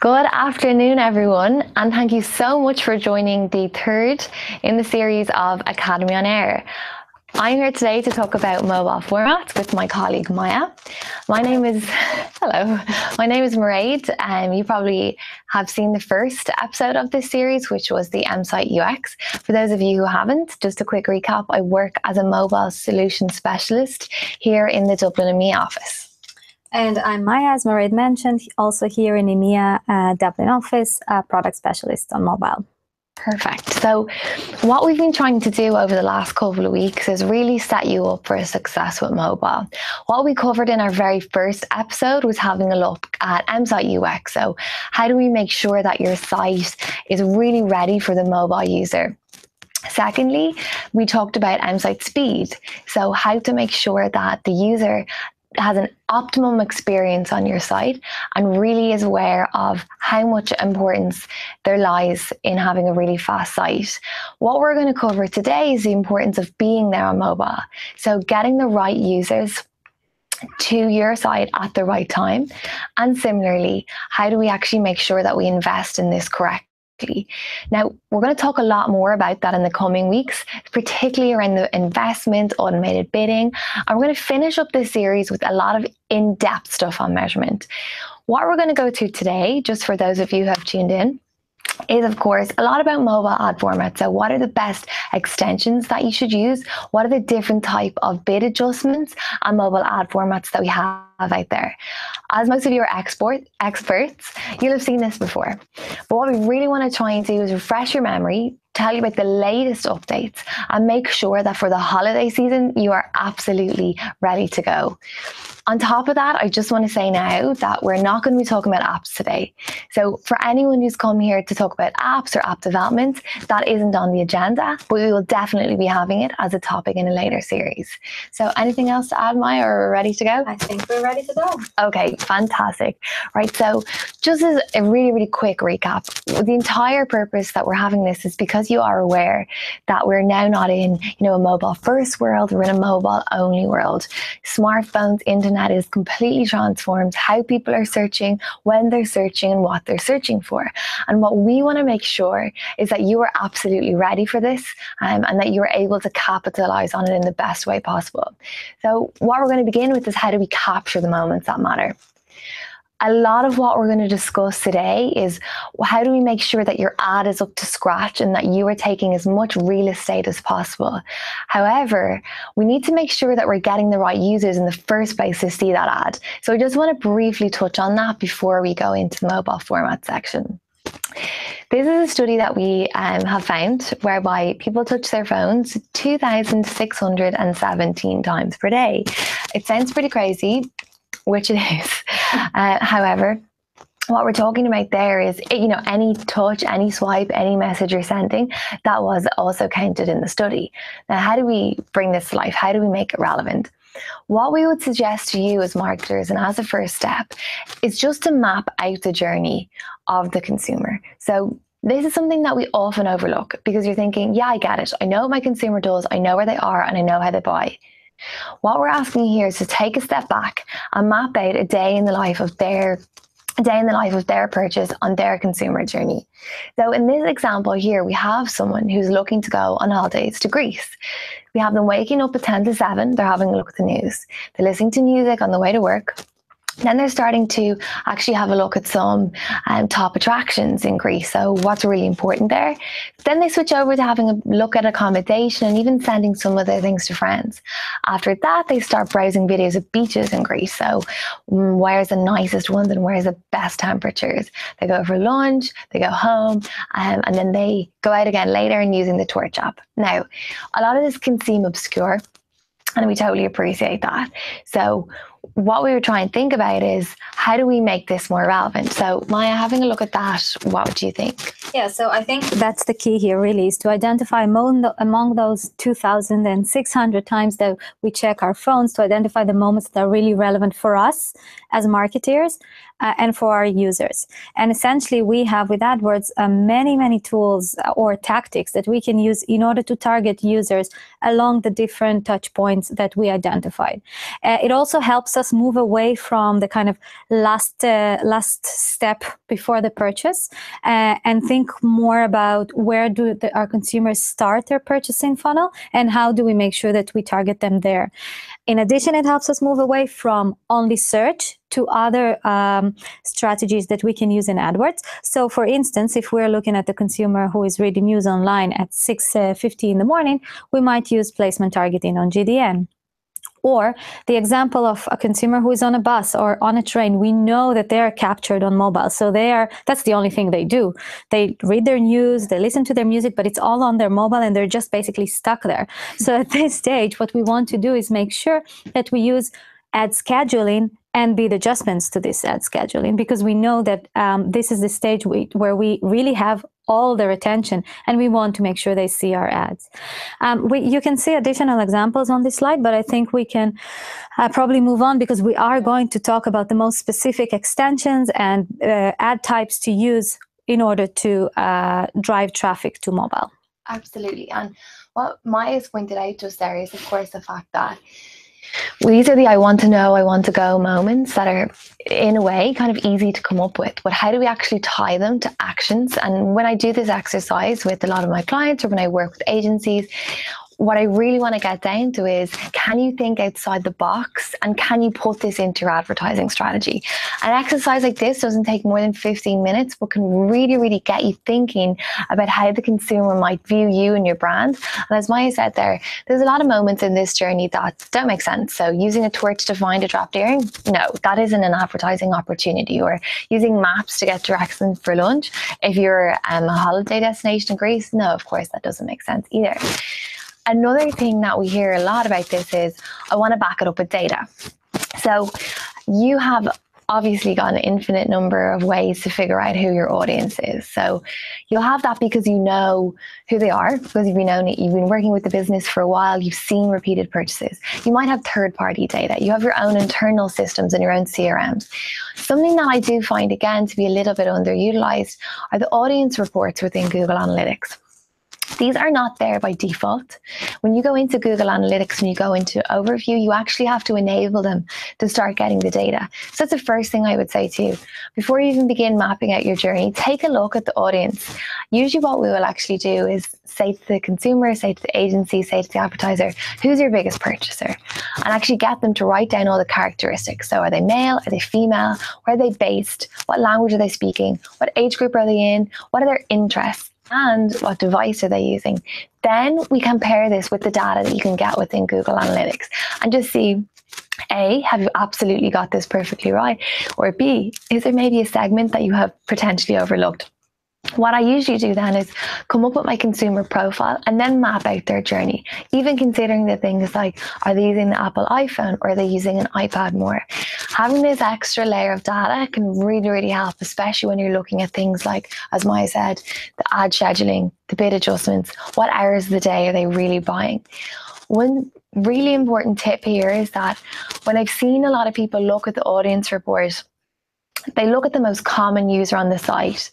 Good afternoon, everyone, and thank you so much for joining the third in the series of Academy on Air. I'm here today to talk about mobile formats with my colleague Maya. My name is Mairead, and you probably have seen the first episode of this series, which was the M-Site UX. For those of you who haven't, just a quick recap, I work as a mobile solution specialist here in the Dublin EMEA office. And I'm Maya, as Mairead mentioned, also here in EMEA Dublin office, product specialist on mobile. Perfect. So what we've been trying to do over the last couple of weeks is really set you up for a success with mobile. What we covered in our very first episode was having a look at M-Site UX. So how do we make sure that your site is really ready for the mobile user? Secondly, we talked about M-Site speed. So how to make sure that the user has an optimum experience on your site and really is aware of how much importance there lies in having a really fast site. What we're going to cover today is the importance of being there on mobile. So getting the right users to your site at the right time. And similarly, how do we actually make sure that we invest in this correctly? Now, we're going to talk a lot more about that in the coming weeks, particularly around the investment, automated bidding, and we're going to finish up this series with a lot of in-depth stuff on measurement. What we're going to go to today, just for those of you who have tuned in, is of course a lot about mobile ad formats. So what are the best extensions that you should use? What are the different type of bid adjustments and mobile ad formats that we have out there? As most of you are experts, you'll have seen this before. But what we really want to try and do is refresh your memory, tell you about the latest updates, and make sure that for the holiday season, you are absolutely ready to go. On top of that, I just want to say now that we're not going to be talking about apps today. So for anyone who's come here to talk about apps or app development, that isn't on the agenda, but we will definitely be having it as a topic in a later series. So anything else to add, Maya, or we're ready to go? I think we're ready to go. Okay, fantastic. Right, so just as a really, really quick recap, the entire purpose that we're having this is because you are aware that we're now not in, a mobile first world, we're in a mobile only world. Smartphones, internet is completely transformed how people are searching, when they're searching, and what they're searching for. And what we want to make sure is that you are absolutely ready for this and that you are able to capitalize on it in the best way possible. So what we're going to begin with is how do we capture the moments that matter. A lot of what we're going to discuss today is how do we make sure that your ad is up to scratch and that you are taking as much real estate as possible. However, we need to make sure that we're getting the right users in the first place to see that ad. So I just want to briefly touch on that before we go into the mobile format section. This is a study that we have found whereby people touch their phones 2,617 times per day. It sounds pretty crazy, which it is. However, what we're talking about there is, any touch, any swipe, any message you're sending, that was also counted in the study. Now, how do we bring this to life? How do we make it relevant? What we would suggest to you as marketers and as a first step is just to map out the journey of the consumer. So this is something that we often overlook because you're thinking, yeah, I get it. I know what my consumer does. I know where they are and I know how they buy. What we're asking here is to take a step back and map out a day in the life of their purchase on their consumer journey. So in this example here, we have someone who's looking to go on holidays to Greece. We have them waking up at 10 to 7. They're having a look at the news. They're listening to music on the way to work. Then they're starting to actually have a look at some top attractions in Greece. So what's really important there? Then they switch over to having a look at accommodation and even sending some of their things to friends. After that, they start browsing videos of beaches in Greece. So where's the nicest ones and where's the best temperatures? They go for lunch, they go home, and then they go out again later and using the Torch app. Now, a lot of this can seem obscure, and we totally appreciate that. So what we were trying to think about is how do we make this more relevant? So Maya, having a look at that, what would you think? Yeah, so I think that's the key here really, is to identify among those 2,600 times that we check our phones, to identify the moments that are really relevant for us as marketeers and for our users. And essentially we have with AdWords many tools or tactics that we can use in order to target users along the different touch points that we identified. It also helps helps us move away from the kind of last step before the purchase, and think more about where do our consumers start their purchasing funnel, and how do we make sure that we target them there. In addition, it helps us move away from only search to other strategies that we can use in AdWords. So for instance, if we're looking at the consumer who is reading news online at 6:50 in the morning, we might use placement targeting on GDN. Or the example of a consumer who is on a bus or on a train, we know that they are captured on mobile. So that's the only thing they do. They read their news, they listen to their music, but it's all on their mobile and they're just basically stuck there. So at this stage, what we want to do is make sure that we use ad scheduling and beat adjustments to this ad scheduling, because we know that this is the stage where we really have all their attention and we want to make sure they see our ads. You can see additional examples on this slide, but I think we can probably move on, because we are going to talk about the most specific extensions and ad types to use in order to drive traffic to mobile. Absolutely. And what Maya's pointed out just there is, of course, the fact that these are the I want to know, I want to go moments that are, in a way, kind of easy to come up with. But how do we actually tie them to actions? And when I do this exercise with a lot of my clients, or when I work with agencies, what I really want to get down to is, can you think outside the box and can you put this into your advertising strategy? An exercise like this doesn't take more than 15 minutes, but can really, really get you thinking about how the consumer might view you and your brand. And as Maya said there's a lot of moments in this journey that don't make sense. So using a torch to find a dropped earring, no, that isn't an advertising opportunity. Or using maps to get directions for lunch, if you're a holiday destination in Greece, no, of course, that doesn't make sense either. Another thing that we hear a lot about this is, I want to back it up with data. So you have obviously got an infinite number of ways to figure out who your audience is. So you'll have that because you know who they are, because you've been working with the business for a while, you've seen repeated purchases. You might have third-party data. You have your own internal systems and your own CRMs. Something that I do find, again, to be a little bit underutilized are the audience reports within Google Analytics. These are not there by default. When you go into Google Analytics and you go into overview, you actually have to enable them to start getting the data. So that's the first thing I would say to you. Before you even begin mapping out your journey, take a look at the audience. Usually what we will actually do is say to the consumer, say to the agency, say to the advertiser, who's your biggest purchaser? And actually get them to write down all the characteristics. So are they male? Are they female? Where are they based? What language are they speaking? What age group are they in? What are their interests? And what device are they using? Then we compare this with the data that you can get within Google Analytics and just see, A, have you absolutely got this perfectly right? Or B, is there maybe a segment that you have potentially overlooked? What I usually do then is come up with my consumer profile and then map out their journey, even considering the things like, are they using the Apple iPhone or are they using an iPad more? Having this extra layer of data can really, really help, especially when you're looking at things like, as Maya said, the ad scheduling, the bid adjustments, what hours of the day are they really buying? One really important tip here is that when I've seen a lot of people look at the audience report, they look at the most common user on the site.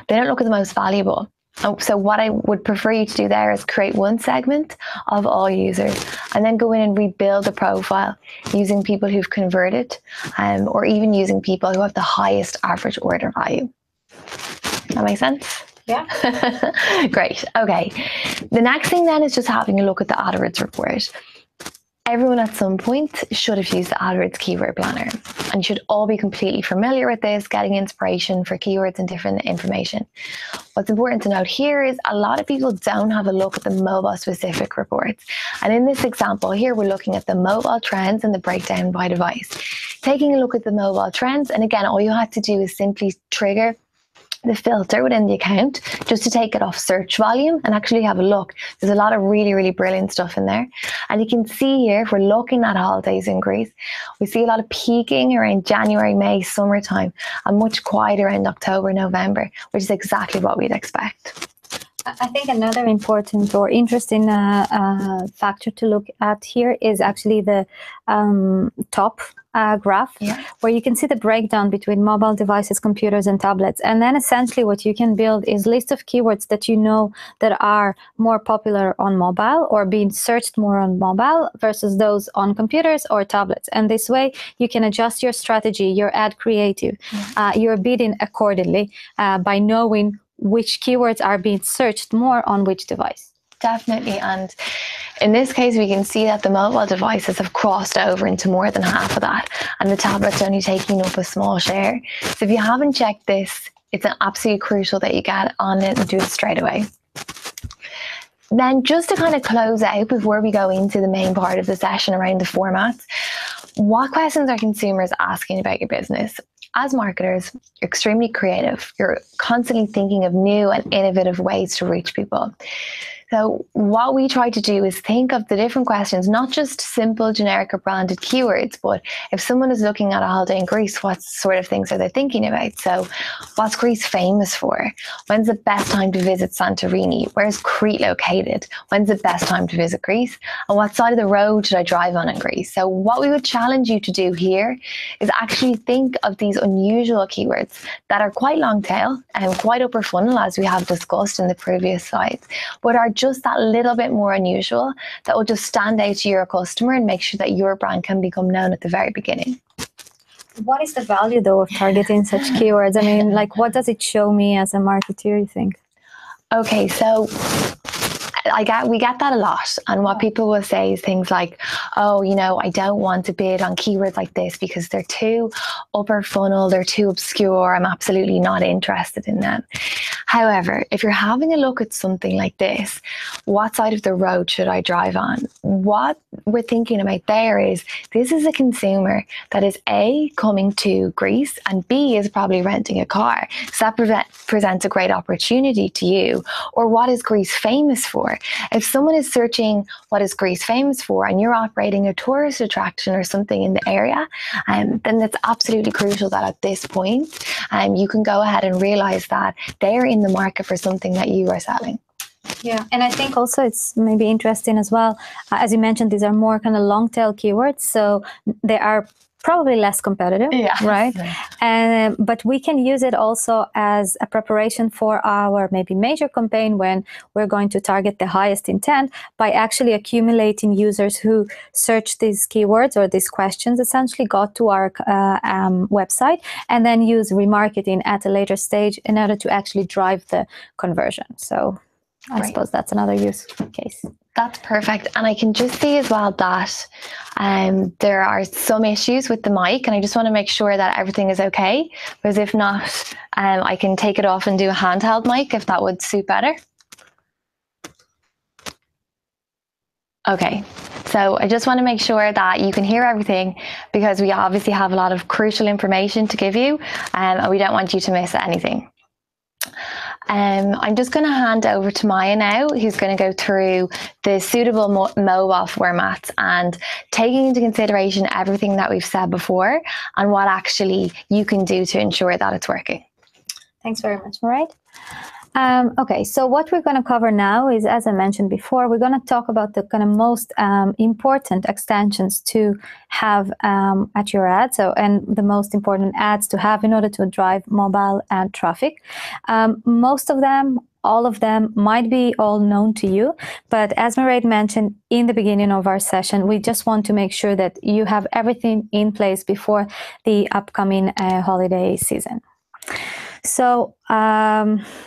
They don't look at the most valuable. So what I would prefer you to do there is create one segment of all users and then go in and rebuild the profile using people who've converted, or even using people who have the highest average order value. That make sense? Yeah. Great. Okay. The next thing then is just having a look at the AdWords report. Everyone at some point should have used the AdWords Keyword Planner and should all be completely familiar with this, getting inspiration for keywords and different information. What's important to note here is a lot of people don't have a look at the mobile specific reports. And in this example here, we're looking at the mobile trends and the breakdown by device. Taking a look at the mobile trends, and again, all you have to do is simply trigger the filter within the account just to take it off search volume and actually have a look. There's a lot of really, really brilliant stuff in there. And you can see here, if we're looking at holidays in Greece, we see a lot of peaking around January, May, summertime, and much quieter around October, November, which is exactly what we'd expect. I think another important or interesting factor to look at here is actually the top graph, where you can see the breakdown between mobile devices, computers, and tablets. And then essentially what you can build is a list of keywords that you know that are more popular on mobile or being searched more on mobile versus those on computers or tablets. And this way you can adjust your strategy, your ad creative, your bidding accordingly by knowing which keywords are being searched more on which device. Definitely. And in this case, we can see that the mobile devices have crossed over into more than half of that, and the tablet's only taking up a small share. So if you haven't checked this, it's absolutely crucial that you get on it and do it straight away. Then just to kind of close out before we go into the main part of the session around the formats, what questions are consumers asking about your business? As marketers, you're extremely creative. You're constantly thinking of new and innovative ways to reach people. So what we try to do is think of the different questions, not just simple generic or branded keywords, but if someone is looking at a holiday in Greece, what sort of things are they thinking about? So what's Greece famous for? When's the best time to visit Santorini? Where's Crete located? When's the best time to visit Greece? And what side of the road should I drive on in Greece? So what we would challenge you to do here is actually think of these unusual keywords that are quite long tail and quite upper funnel, as we have discussed in the previous slides, but are just that little bit more unusual that will just stand out to your customer and make sure that your brand can become known at the very beginning. What is the value though of targeting such keywords? I mean, like, what does it show me as a marketer, you think? Okay, so we get that a lot, and what people will say is things like, oh, you know, I don't want to bid on keywords like this because they're too upper funnel, they're too obscure, I'm absolutely not interested in them. However, if you're having a look at something like this, what side of the road should I drive on? What we're thinking about there is, this is a consumer that is A, coming to Greece, and B, is probably renting a car. So that presents a great opportunity to you. Or what is Greece famous for? If someone is searching what is Greece famous for and you're operating a tourist attraction or something in the area, then it's absolutely crucial that at this point you can go ahead and realize that they're in the market for something that you are selling. Yeah, and I think also it's maybe interesting as well. As you mentioned, these are more kind of long tail keywords, so they are probably less competitive, right? But we can use it also as a preparation for our maybe major campaign when we're going to target the highest intent by actually accumulating users who search these keywords or these questions, essentially got to our website, and then use remarketing at a later stage in order to actually drive the conversion. So I suppose that's another use case. That's perfect. And I can just see as well that there are some issues with the mic, and I just want to make sure that everything is okay, because if not, I can take it off and do a handheld mic if that would suit better. Okay, so I just want to make sure that you can hear everything, because we obviously have a lot of crucial information to give you, and we don't want you to miss anything. I'm just going to hand over to Maya now, who's going to go through the suitable mobile formats and taking into consideration everything that we've said before and what actually you can do to ensure that it's working. Thanks very much, Mairead. Okay, so what we're going to cover now is, as I mentioned before, we're going to talk about the kind of most important extensions to have at your ad, and the most important ads to have in order to drive mobile ad traffic. Most of them, all of them might be all known to you, but as Mairead mentioned in the beginning of our session, we just want to make sure that you have everything in place before the upcoming holiday season. So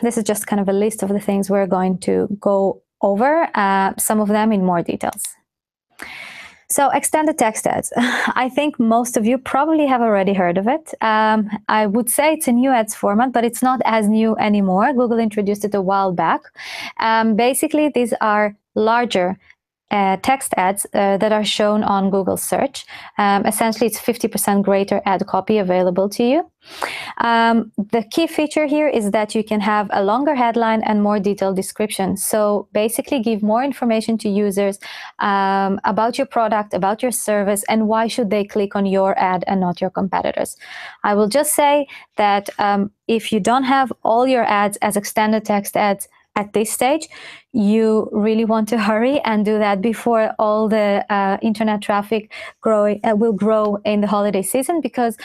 this is just kind of a list of the things we're going to go over, some of them in more details. So extended text ads. I think most of you probably have already heard of it. I would say it's a new ads format, but it's not as new anymore. Google introduced it a while back. Basically, these are larger text ads that are shown on Google search. Essentially, it's 50% greater ad copy available to you. The key feature here is that you can have a longer headline and more detailed description. So basically give more information to users about your product, about your service, and why should they click on your ad and not your competitors. I will just say that if you don't have all your ads as extended text ads at this stage, you really want to hurry and do that before all the internet traffic will grow in the holiday season, because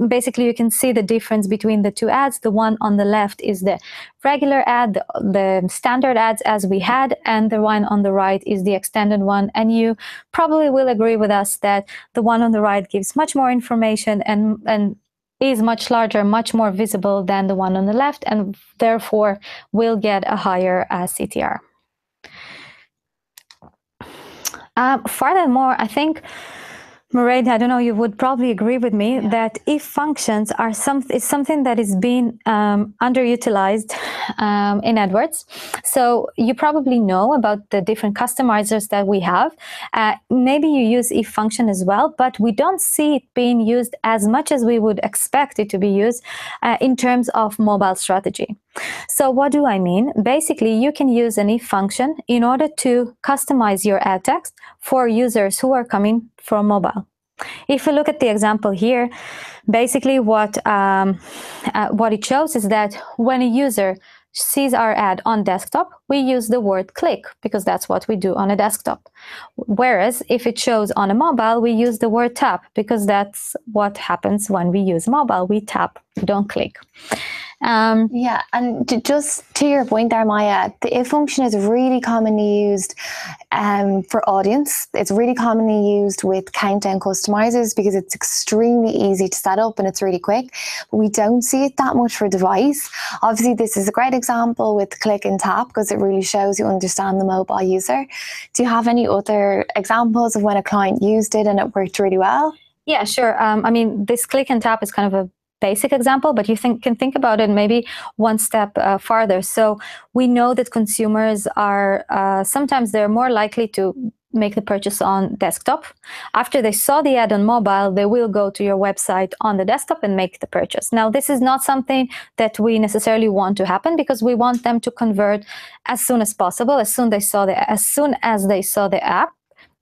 basically you can see the difference between the two ads. The one on the left is the regular ad, the standard ads as we had, and the one on the right is the extended one. And you probably will agree with us that the one on the right gives much more information and is much larger, much more visible than the one on the left, and therefore will get a higher CTR. Furthermore, I think, Mairead, I don't know, you would probably agree with me that if functions are something that is being underutilized in AdWords. So you probably know about the different customizers that we have. Maybe you use if function as well, but we don't see it being used as much as we would expect it to be used in terms of mobile strategy. So what do I mean? Basically, you can use an if function in order to customize your ad text for users who are coming from mobile. If we look at the example here, basically what it shows is that when a user sees our ad on desktop, we use the word click because that's what we do on a desktop. Whereas if it shows on a mobile, we use the word tap because that's what happens when we use mobile. We tap, we don't click. Yeah, and just to your point there, Maya, the if function is really commonly used for audience. It's really commonly used with countdown customizers because it's extremely easy to set up and it's really quick. But we don't see it that much for device. Obviously, this is a great example with click and tap because it really shows you understand the mobile user. Do you have any other examples of when a client used it and it worked really well? Yeah, sure. I mean, this click and tap is kind of a basic example, but you can think about it maybe one step farther. So we know that consumers are sometimes they're more likely to make the purchase on desktop. After they saw the ad on mobile, they will go to your website on the desktop and make the purchase. Now, this is not something that we necessarily want to happen because we want them to convert as soon as possible, as soon as they saw the ad.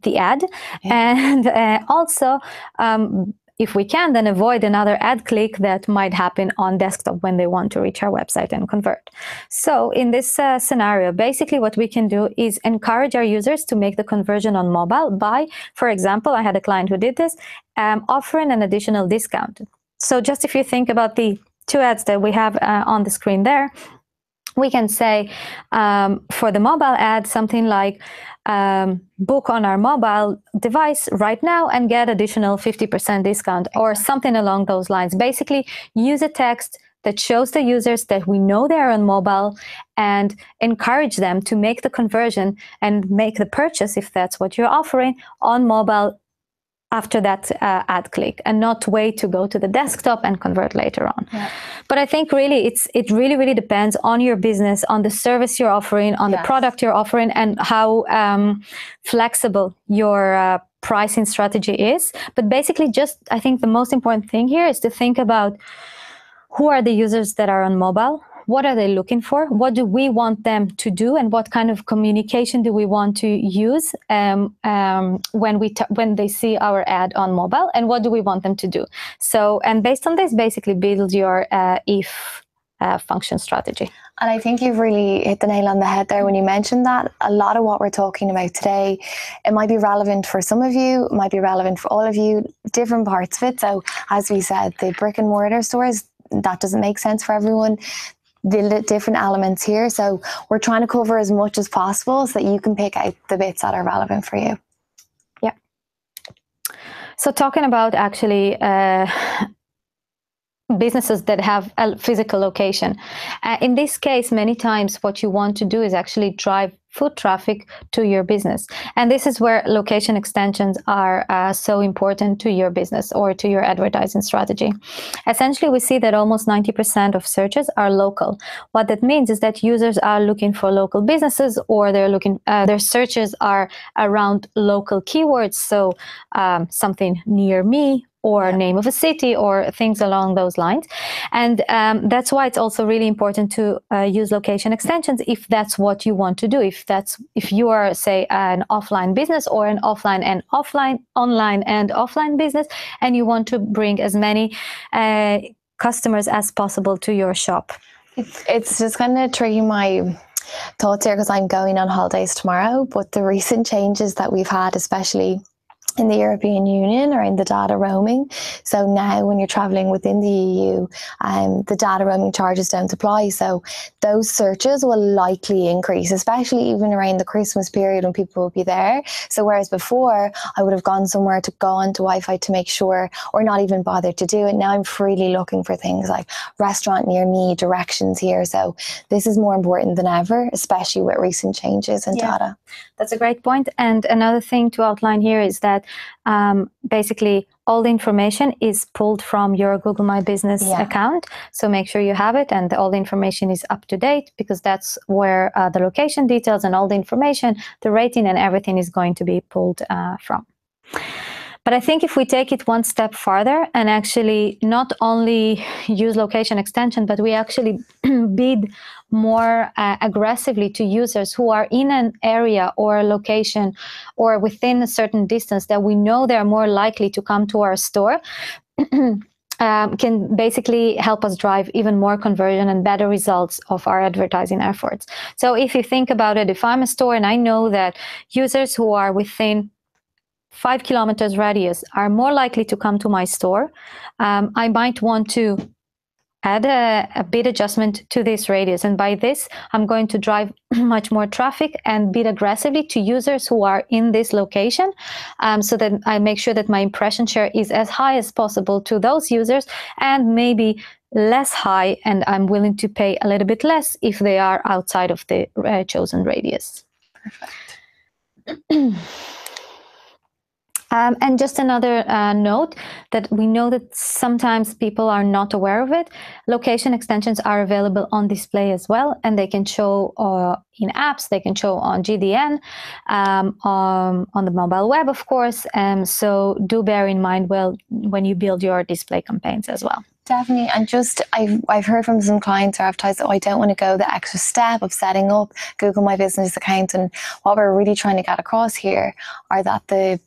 Yeah. And also, if we can, then avoid another ad click that might happen on desktop when they want to reach our website and convert. So in this scenario, basically what we can do is encourage our users to make the conversion on mobile by, for example, I had a client who did this, offering an additional discount. So just if you think about the two ads that we have on the screen there, we can say for the mobile ad, something like book on our mobile device right now and get additional 50% discount or something along those lines. Basically, use a text that shows the users that we know they're on mobile and encourage them to make the conversion and make the purchase, if that's what you're offering, on mobile after that ad click, and not wait to go to the desktop and convert later on. Yeah. But I think really it really depends on your business, on the service you're offering, on the product you're offering, and how flexible your pricing strategy is. But basically, I think the most important thing here is to think about who are the users that are on mobile. What are they looking for? What do we want them to do? And what kind of communication do we want to use when they see our ad on mobile? And what do we want them to do? So, and based on this, basically build your if function strategy. And I think you've really hit the nail on the head there when you mentioned that. A lot of what we're talking about today, it might be relevant for some of you, it might be relevant for all of you, different parts of it. So as we said, the brick and mortar stores, that doesn't make sense for everyone. The different elements here. So we're trying to cover as much as possible so that you can pick out the bits that are relevant for you. Yeah. So talking about actually businesses that have a physical location. In this case, many times what you want to do is actually drive foot traffic to your business. And this is where location extensions are so important to your business or to your advertising strategy. Essentially, we see that almost 90% of searches are local. What that means is that users are looking for local businesses, or their searches are around local keywords. So something near me, or name of a city, or things along those lines. And that's why it's also really important to use location extensions if that's what you want to do. If you are, say, an offline business or an online and offline business, and you want to bring as many customers as possible to your shop. It's just kind of triggering thoughts here because I'm going on holidays tomorrow, but the recent changes that we've had, especially in the European Union, around the data roaming. So now when you're traveling within the EU, the data roaming charges don't apply. So those searches will likely increase, especially even around the Christmas period when people will be there. So whereas before I would have gone somewhere to go onto Wi-Fi to make sure, or not even bothered to do it, now I'm freely looking for things like restaurant near me, directions here. So this is more important than ever, especially with recent changes in data. That's a great point. And another thing to outline here is that basically all the information is pulled from your Google My Business account. So make sure you have it and all the information is up to date, because that's where the location details and all the information, the rating and everything is going to be pulled from. But I think if we take it one step farther and actually not only use location extension, but we actually bid more aggressively to users who are in an area or a location or within a certain distance that we know they're more likely to come to our store, can basically help us drive even more conversion and better results of our advertising efforts. So if you think about it, if I'm a store and I know that users who are within 5 kilometers radius are more likely to come to my store, I might want to add a bid adjustment to this radius. And by this, I'm going to drive much more traffic and bid aggressively to users who are in this location, so that I make sure that my impression share is as high as possible to those users, and maybe less high, and I'm willing to pay a little bit less if they are outside of the chosen radius. Perfect. And just another note that we know that sometimes people are not aware of it. Location extensions are available on display as well, and they can show in apps, they can show on GDN, on the mobile web, of course. So do bear in mind when you build your display campaigns as well. Definitely. And just, I've heard from some clients or advertisers, I don't want to go the extra step of setting up Google My Business account. And what we're really trying to get across here are that the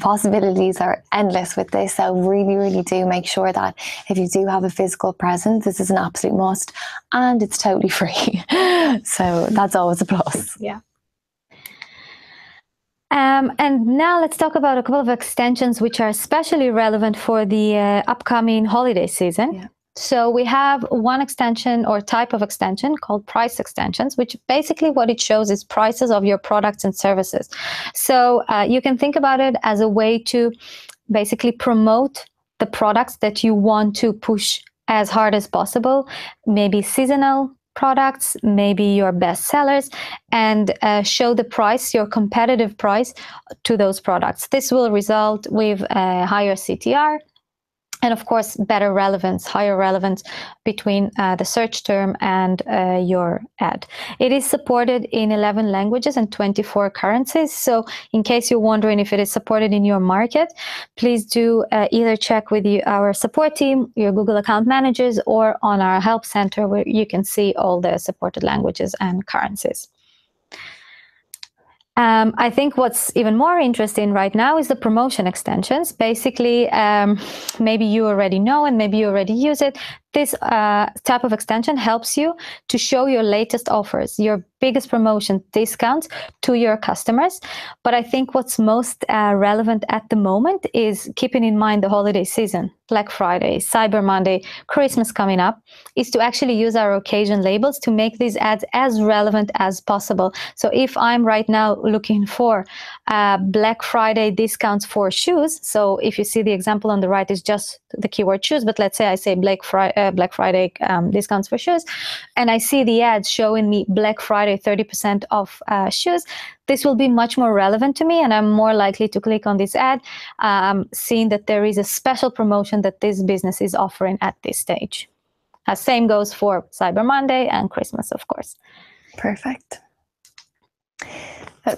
possibilities are endless with this. So really, really do make sure that if you do have a physical presence, this is an absolute must, and it's totally free. So that's always a plus. Yeah. And now let's talk about a couple of extensions which are especially relevant for the upcoming holiday season. Yeah. So we have one extension or type of extension called price extensions, which basically what it shows is prices of your products and services. So you can think about it as a way to basically promote the products that you want to push as hard as possible, maybe seasonal products, maybe your best sellers, and show the price, your competitive price to those products. This will result with a higher CTR, and of course, better relevance, higher relevance between the search term and your ad. It is supported in 11 languages and 24 currencies. So in case you're wondering if it is supported in your market, please do either check with our support team, your Google account managers, or on our help center where you can see all the supported languages and currencies. I think what's even more interesting right now is the promotion extensions. Basically, maybe you already know and maybe you already use it. This type of extension helps you to show your latest offers, your biggest promotion discounts to your customers. But I think what's most relevant at the moment is keeping in mind the holiday season, Black Friday, Cyber Monday, Christmas coming up, is to actually use our occasion labels to make these ads as relevant as possible. So if I'm right now looking for Black Friday discounts for shoes, so if you see the example on the right is just the keyword shoes, but let's say I say Black Friday discounts for shoes, and I see the ads showing me Black Friday 30% off shoes, this will be much more relevant to me, and I'm more likely to click on this ad, seeing that there is a special promotion that this business is offering at this stage. Same goes for Cyber Monday and Christmas, of course. Perfect.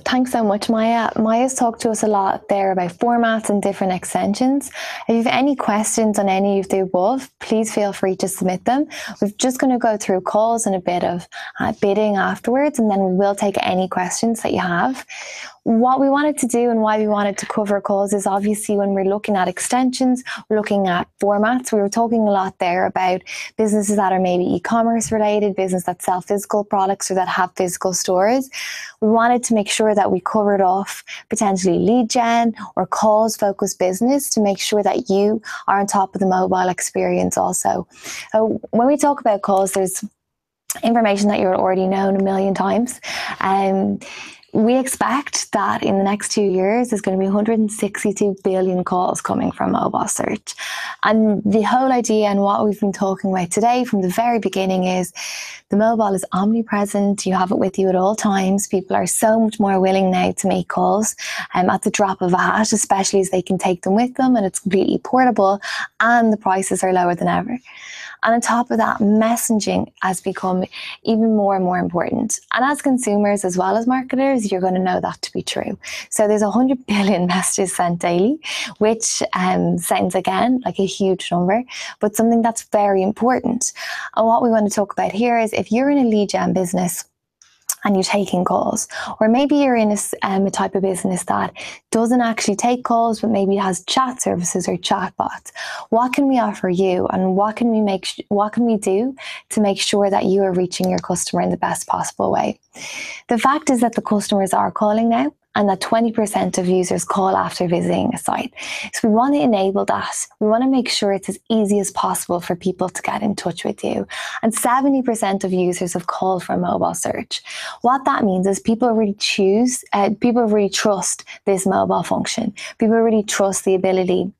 Thanks so much, Maya. Maya's talked to us a lot there about formats and different extensions. If you have any questions on any of the above, please feel free to submit them. We're just going to go through calls and a bit of bidding afterwards, and then we will take any questions that you have. what we wanted to do and why we wanted to cover calls is obviously when we're looking at extensions, we're looking at formats. We were talking a lot there about businesses that are maybe e-commerce related, business that sell physical products or that have physical stores. We wanted to make sure that we covered off potentially lead gen or calls focused business to make sure that you are on top of the mobile experience also. When we talk about calls, there's information that you've already known a million times. We expect that in the next 2 years, there's going to be 162 billion calls coming from mobile search. And the whole idea and what we've been talking about today from the very beginning is the mobile is omnipresent. You have it with you at all times. People are so much more willing now to make calls at the drop of a hat, especially as they can take them with them and it's completely portable and the prices are lower than ever. And on top of that, messaging has become even more and more important. And as consumers as well as marketers, you're going to know that to be true. So there's 100 billion messages sent daily, which sounds again like a huge number, but something that's very important. And what we want to talk about here is if you're in a lead gen business, and you're taking calls, or maybe you're in a type of business that doesn't actually take calls, but maybe has chat services or chatbots. What can we offer you, and what can we do to make sure that you are reaching your customer in the best possible way? The fact is that the customers are calling now, and that 20% of users call after visiting a site. So we want to enable that. We want to make sure it's as easy as possible for people to get in touch with you. And 70% of users have called from mobile search. What that means is people really trust this mobile function. People really trust the ability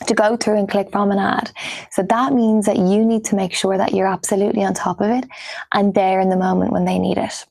to go through and click from an ad. So that means that you need to make sure that you're absolutely on top of it and there in the moment when they need it.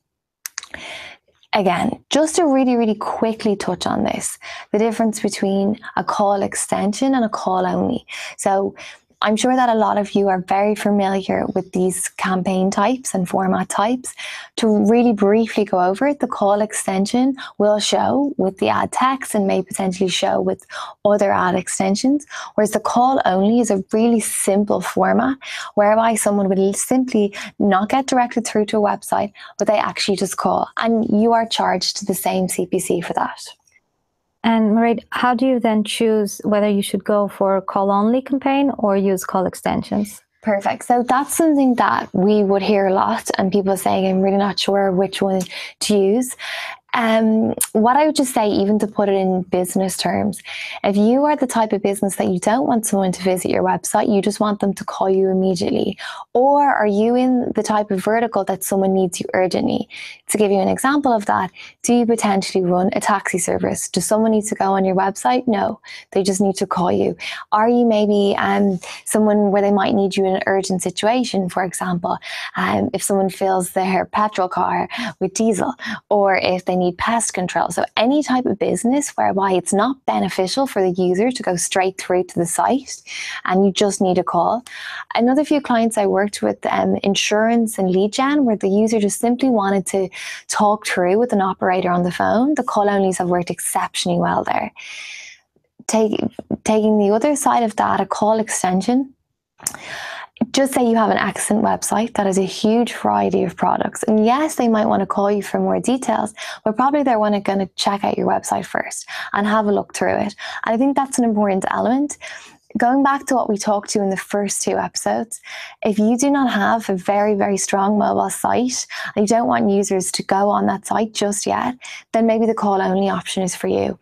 Again, just to really, really quickly touch on this, the difference between a call extension and a call only. So I'm sure that a lot of you are very familiar with these campaign types and format types. To really briefly go over it, the call extension will show with the ad text and may potentially show with other ad extensions, whereas the call only is a really simple format whereby someone would simply not get directed through to a website, but they actually just call, and you are charged the same CPC for that. And Mairead, how do you then choose whether you should go for a call-only campaign or use call extensions? Perfect. So that's something that we would hear a lot, and people saying, I'm really not sure which one to use. What I would just say, even to put it in business terms, if you are the type of business that you don't want someone to visit your website, you just want them to call you immediately, or are you in the type of vertical that someone needs you urgently? To give you an example of that, do you potentially run a taxi service? Does someone need to go on your website? No, they just need to call you. Are you maybe someone where they might need you in an urgent situation, for example, if someone fills their petrol car with diesel, or if they need pest control? So any type of business whereby it's not beneficial for the user to go straight through to the site and you just need a call. Another few clients I worked with, insurance and lead gen, where the user just simply wanted to talk through with an operator on the phone. The call onlys have worked exceptionally well there. Taking the other side of that, a call extension, just say you have an excellent website that has a huge variety of products. And yes, they might want to call you for more details, but probably they're going to check out your website first and have a look through it. And I think that's an important element. Going back to what we talked to in the first 2 episodes, if you do not have a very, very strong mobile site and you don't want users to go on that site just yet, then maybe the call only option is for you.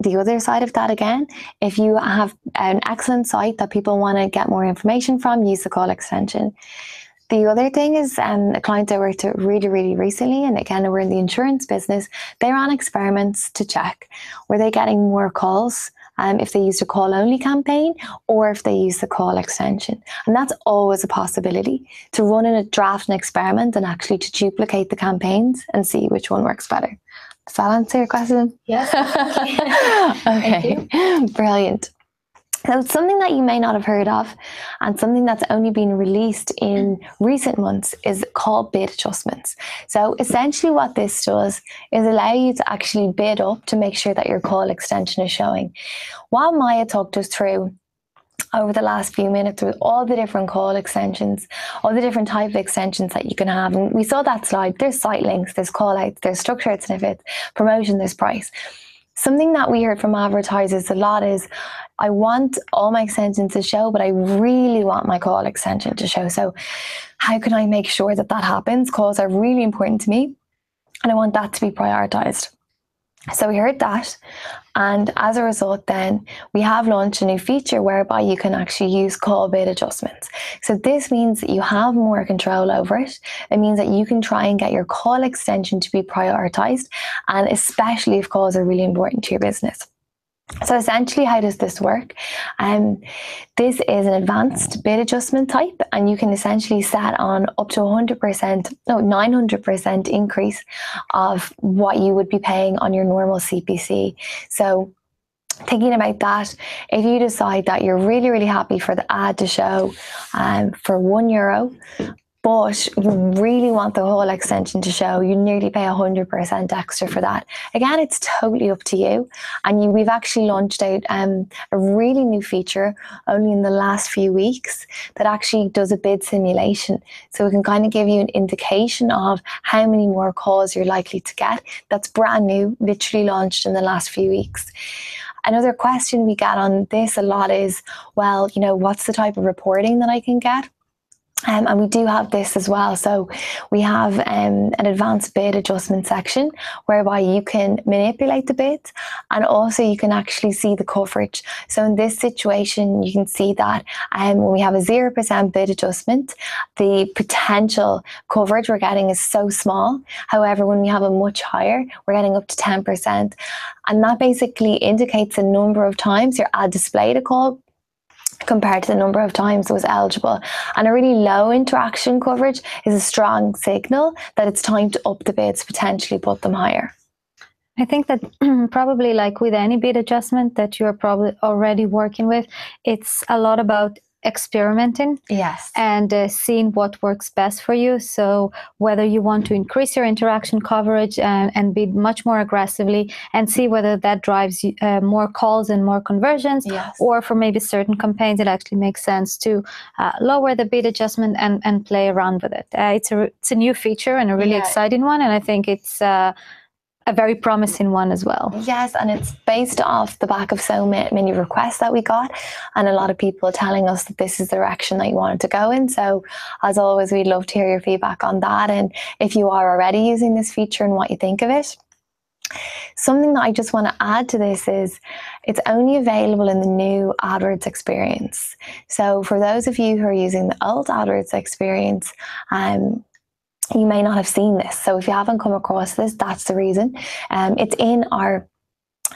The other side of that again, if you have an excellent site that people want to get more information from, use the call extension. The other thing is a client I worked with really, really recently, and again, we're in the insurance business, they ran experiments to check, were they getting more calls if they used a call only campaign or if they use the call extension. And that's always a possibility, to run in a draft and experiment and actually to duplicate the campaigns and see which one works better. Does that answer your question? Yes. Okay, brilliant. So it's something that you may not have heard of, and something that's only been released in recent months is call bid adjustments. So essentially what this does is allow you to actually bid up to make sure that your call extension is showing. While Maya talked us through over the last few minutes with all the different call extensions, all the different type of extensions that you can have. And we saw that slide. There's site links, there's call outs, there's structured snippets, promotion, there's price. Something that we heard from advertisers a lot is, I want all my extensions to show, but I really want my call extension to show. So how can I make sure that that happens? Calls are really important to me, and I want that to be prioritized. So we heard that, and as a result then we have launched a new feature whereby you can actually use call bid adjustments. So this means that you have more control over it. It means that you can try and get your call extension to be prioritized, and especially if calls are really important to your business. So essentially, how does this work? This is an advanced bid adjustment type, and you can essentially set on up to 900% increase of what you would be paying on your normal CPC. So thinking about that, if you decide that you're really, really happy for the ad to show for €1, but you really want the whole extension to show, you nearly pay 100% extra for that. Again, it's totally up to you. And we've actually launched out a really new feature only in the last few weeks that actually does a bid simulation. So it can kind of give you an indication of how many more calls you're likely to get. That's brand new, literally launched in the last few weeks. Another question we get on this a lot is, well, what's the type of reporting that I can get? And we do have this as well. So we have an advanced bid adjustment section whereby you can manipulate the bids, and also you can actually see the coverage. So in this situation, you can see that when we have a 0% bid adjustment, the potential coverage we're getting is so small. However, when we have a much higher, we're getting up to 10%. And that basically indicates the number of times your ad displayed a call compared to the number of times it was eligible. And a really low interaction coverage is a strong signal that it's time to up the bids, potentially put them higher. I think that probably like with any bid adjustment that you're probably already working with, it's a lot about experimenting, yes, and seeing what works best for you. So whether you want to increase your interaction coverage and bid much more aggressively and see whether that drives more calls and more conversions, yes, or for maybe certain campaigns it actually makes sense to lower the bid adjustment and play around with it. It's a new feature and a really exciting one, and I think it's a very promising one as well. Yes, and it's based off the back of so many requests that we got, and a lot of people telling us that this is the direction that you wanted to go in. So as always, we'd love to hear your feedback on that, and if you are already using this feature and what you think of it. Something that I just want to add to this is it's only available in the new AdWords experience. So for those of you who are using the old AdWords experience, you may not have seen this. So if you haven't come across this, that's the reason. It's in our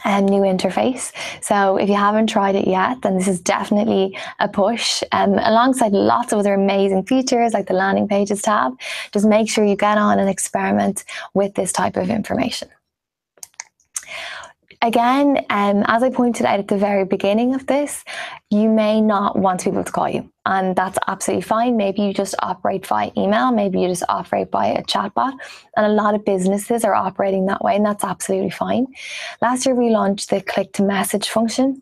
new interface. So if you haven't tried it yet, then this is definitely a push. Alongside lots of other amazing features like the landing pages tab, just make sure you get on and experiment with this type of information. Again, as I pointed out at the very beginning of this, you may not want people to call you, and that's absolutely fine. Maybe you just operate via email, maybe you just operate by a chatbot, and a lot of businesses are operating that way, and that's absolutely fine. Last year, we launched the click to message function,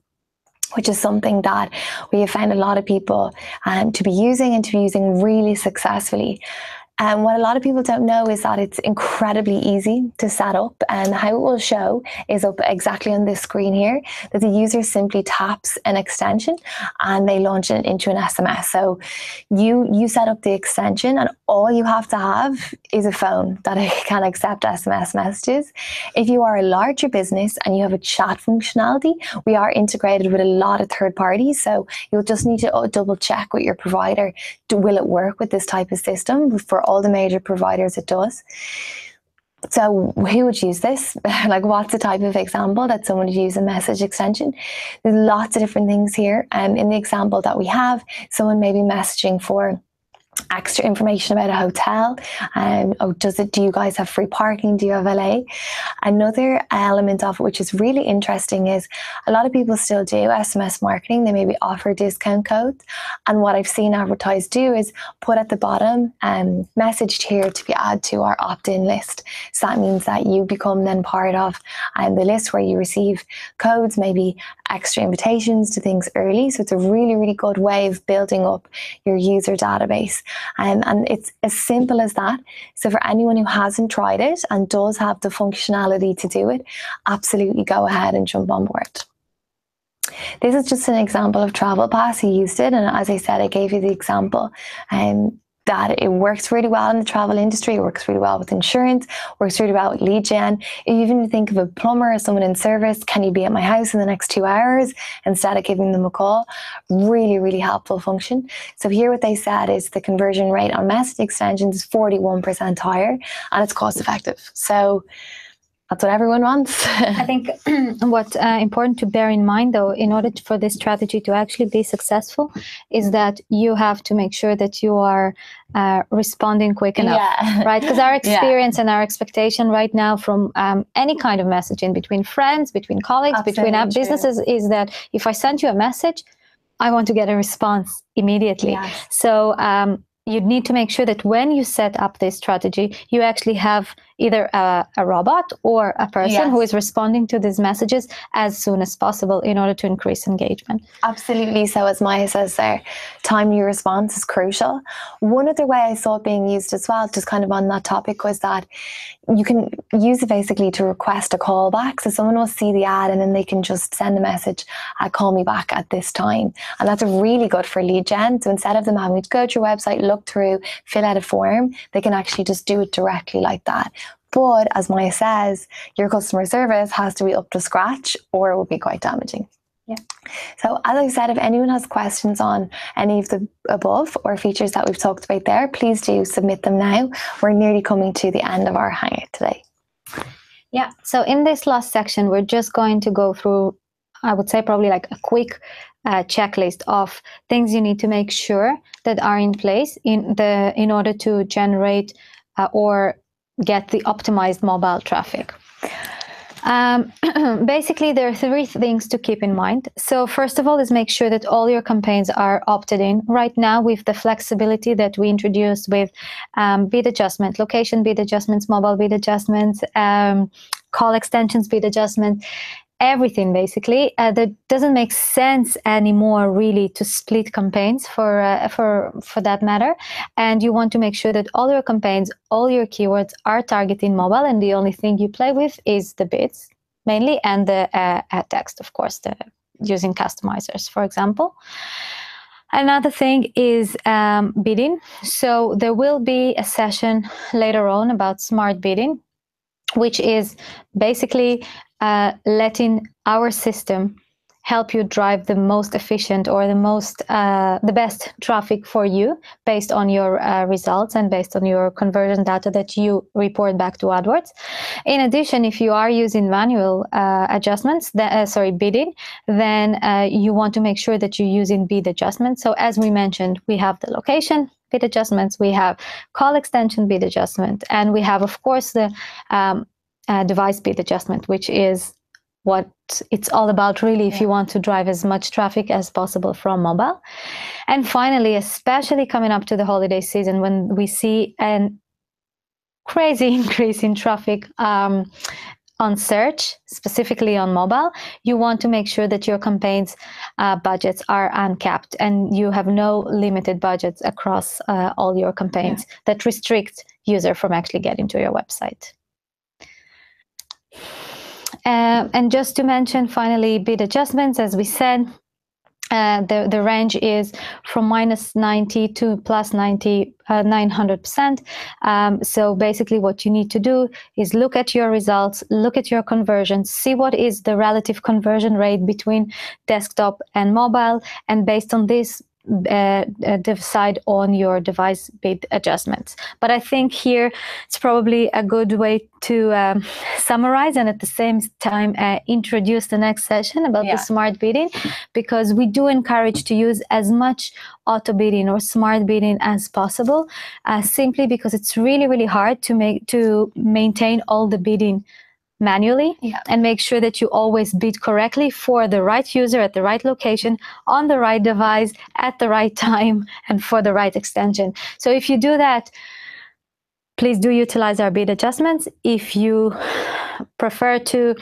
which is something that we have found a lot of people to be using really successfully. And what a lot of people don't know is that it's incredibly easy to set up, and how it will show is up exactly on this screen here, that the user simply taps an extension and they launch it into an SMS. So you set up the extension, and all you have to have is a phone that can accept SMS messages. If you are a larger business and you have a chat functionality, we are integrated with a lot of third parties. So you'll just need to double check with your provider. Will it work with this type of system? For all the major providers, it does. So who would use this? Like, what's the type of example that someone would use a message extension? There's lots of different things here. In the example that we have, someone may be messaging for extra information about a hotel. Do you guys have free parking? Do you have LA? Another element of it, which is really interesting, is a lot of people still do SMS marketing. They maybe offer discount codes. And what I've seen advertised do is put at the bottom, messaged here to be added to our opt-in list. So that means that you become then part of the list where you receive codes, maybe extra invitations to things early. So it's a really, really good way of building up your user database. And it's as simple as that. So for anyone who hasn't tried it and does have the functionality to do it, absolutely go ahead and jump on board. This is just an example of Travel Pass. He used it, and as I said, I gave you the example that it works really well in the travel industry. It works really well with insurance, works really well with lead gen. If you even think of a plumber or someone in service, can you be at my house in the next 2 hours instead of giving them a call? Really, really helpful function. So here what they said is the conversion rate on message extensions is 41% higher, and it's cost effective. So that's what everyone wants. I think what's important to bear in mind, though, in order for this strategy to actually be successful, is that you have to make sure that you are responding quick enough, right? Because our experience and our expectation right now from any kind of messaging between friends, between colleagues, between businesses is that if I send you a message, I want to get a response immediately. Yes. So you need to make sure that when you set up this strategy, you actually have either a robot or a person who is responding to these messages as soon as possible in order to increase engagement. Absolutely. So as Maya says there, timely response is crucial. One other way I saw it being used as well, just kind of on that topic, was that you can use it basically to request a call back. So someone will see the ad and then they can just send a message, call me back at this time. And that's really good for lead gen. So instead of them having to go to your website, look through, fill out a form, they can actually just do it directly like that. But as Maya says, your customer service has to be up to scratch or it will be quite damaging. Yeah. So as I said, if anyone has questions on any of the above or features that we've talked about there, please do submit them now. We're nearly coming to the end of our Hangout today. Yeah. So in this last section, we're just going to go through, I would say probably like a quick checklist of things you need to make sure that are in place in order to generate or get the optimized mobile traffic. Basically, there are 3 things to keep in mind. So first of all is make sure that all your campaigns are opted in. Right now, with the flexibility that we introduced with bid adjustment, location bid adjustments, mobile bid adjustments, call extensions bid adjustment, everything basically, that doesn't make sense anymore really to split campaigns for that matter. And you want to make sure that all your campaigns, all your keywords are targeting mobile, and the only thing you play with is the bids mainly and the ad text, of course, using customizers, for example. Another thing is bidding. So there will be a session later on about smart bidding, which is basically letting our system help you drive the most efficient or the best traffic for you based on your results and based on your conversion data that you report back to AdWords. In addition, if you are using manual adjustments, bidding, then you want to make sure that you're using bid adjustments. So as we mentioned, we have the location bid adjustments, we have call extension bid adjustment, and we have, of course, the device bid adjustment, which is what it's all about really if you want to drive as much traffic as possible from mobile. And finally, especially coming up to the holiday season when we see a crazy increase in traffic on search, specifically on mobile, you want to make sure that your campaigns budgets are uncapped and you have no limited budgets across all your campaigns that restrict user from actually getting to your website. And just to mention, finally, bid adjustments, as we said, the range is from -90 to +90, 900%. So basically what you need to do is look at your results, look at your conversions, see what is the relative conversion rate between desktop and mobile, and based on this, decide on your device bid adjustments. But I think here it's probably a good way to summarize and at the same time introduce the next session about the smart bidding, because we do encourage to use as much auto bidding or smart bidding as possible, simply because it's really, really hard to maintain all the bidding manually and make sure that you always bid correctly for the right user at the right location on the right device at the right time and for the right extension. So if you do that, please do utilize our bid adjustments. If you prefer to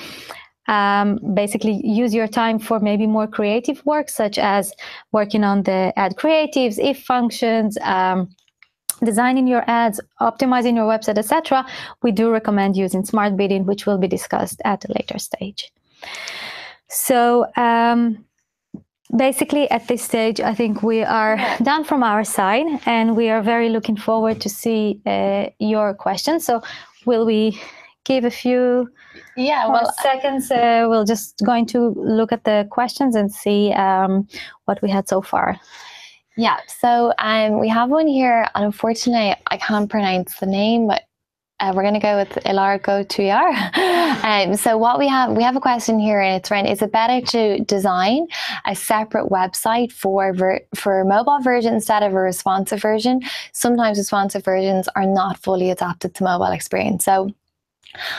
basically use your time for maybe more creative work, such as working on the ad creatives, if functions, designing your ads, optimizing your website, etc., we do recommend using smart bidding, which will be discussed at a later stage. So basically at this stage, I think we are done from our side, and we are very looking forward to see your questions. So will we give a few seconds? We'll just going to look at the questions and see what we had so far. Yeah, so we have one here, and unfortunately I can't pronounce the name, but we're going to go with Ilargo Tuyar. So what we have a question here, and it's around, is it better to design a separate website for mobile version instead of a responsive version? Sometimes responsive versions are not fully adapted to mobile experience. So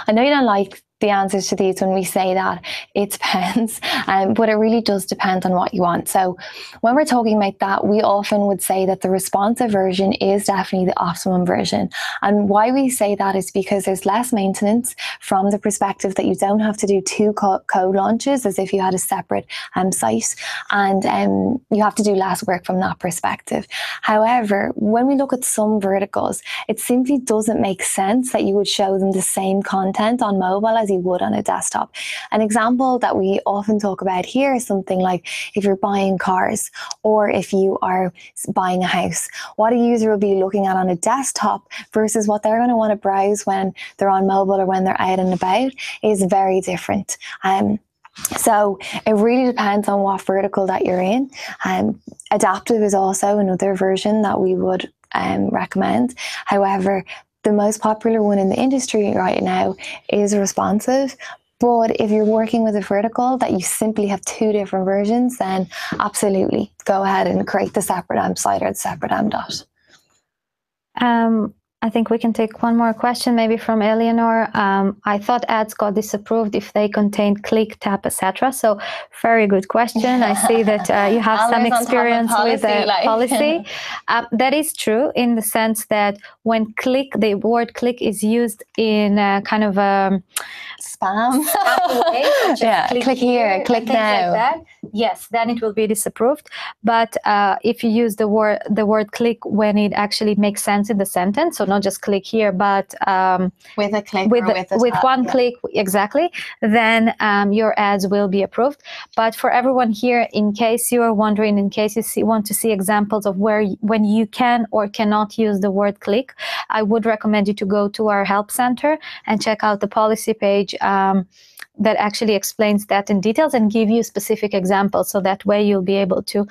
I know you don't like the answers to these when we say that it depends, but it really does depend on what you want. So when we're talking about that, we often would say that the responsive version is definitely the optimum version. And why we say that is because there's less maintenance from the perspective that you don't have to do two code launches as if you had a separate site, and you have to do less work from that perspective. However, when we look at some verticals, it simply doesn't make sense that you would show them the same content on mobile as you would on a desktop. An example that we often talk about here is something like if you're buying cars or if you are buying a house, what a user will be looking at on a desktop versus what they're going to want to browse when they're on mobile or when they're out and about is very different. So it really depends on what vertical that you're in. Adaptive is also another version that we would recommend. However, the most popular one in the industry right now is responsive. But if you're working with a vertical that you simply have two different versions, then absolutely go ahead and create the separate AMP site or the separate AMP dot. I think we can take one more question, maybe from Eleanor. I thought ads got disapproved if they contained click, tap, etc. So very good question. I see that you have some experience with the policy. That is true in the sense that when the word click is used in kind of a spam way, click here, click now. Like yes, then it will be disapproved. But if you use the word click when it actually makes sense in the sentence, so not just click here, but with a click with one click, exactly, then your ads will be approved. But for everyone here, in case you are wondering, in case you want to see examples of when you can or cannot use the word click, I would recommend you to go to our help center and check out the policy page that actually explains that in details and give you specific examples. So that way you'll be able to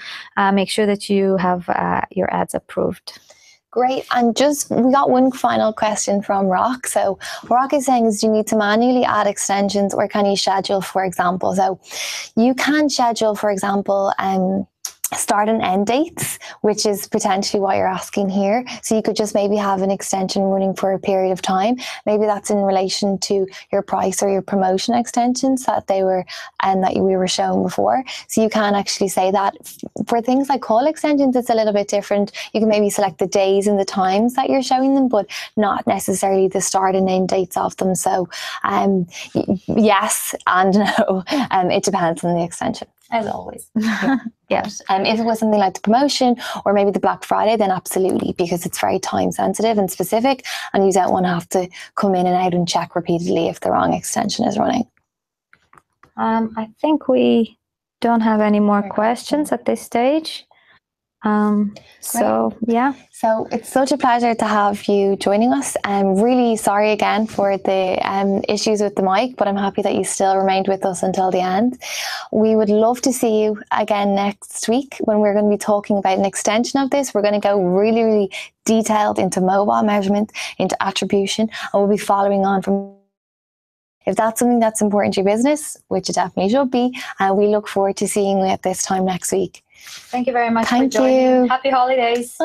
make sure that you have your ads approved. Great. And we got one final question from Rock. So Rock is saying, do you need to manually add extensions or can you schedule, for example? So you can schedule, for example, start and end dates, which is potentially what you're asking here. So you could just maybe have an extension running for a period of time. Maybe that's in relation to your price or your promotion extensions that we were showing before. So you can actually say that. For things like call extensions, it's a little bit different. You can maybe select the days and the times that you're showing them, but not necessarily the start and end dates of them. So yes and no. It depends on the extension. As always. Yes. If it was something like the promotion or maybe the Black Friday, then absolutely, because it's very time sensitive and specific, and you don't want to have to come in and out and check repeatedly if the wrong extension is running. I think we don't have any more questions at this stage. So yeah. So it's such a pleasure to have you joining us. I'm really sorry again for the issues with the mic, but I'm happy that you still remained with us until the end. We would love to see you again next week when we're going to be talking about an extension of this. We're going to go really, really detailed into mobile measurement, into attribution, and we'll be following on from. If that's something that's important to your business, which it definitely should be, we look forward to seeing you at this time next week. Thank you very much Thank for joining. you. Happy holidays.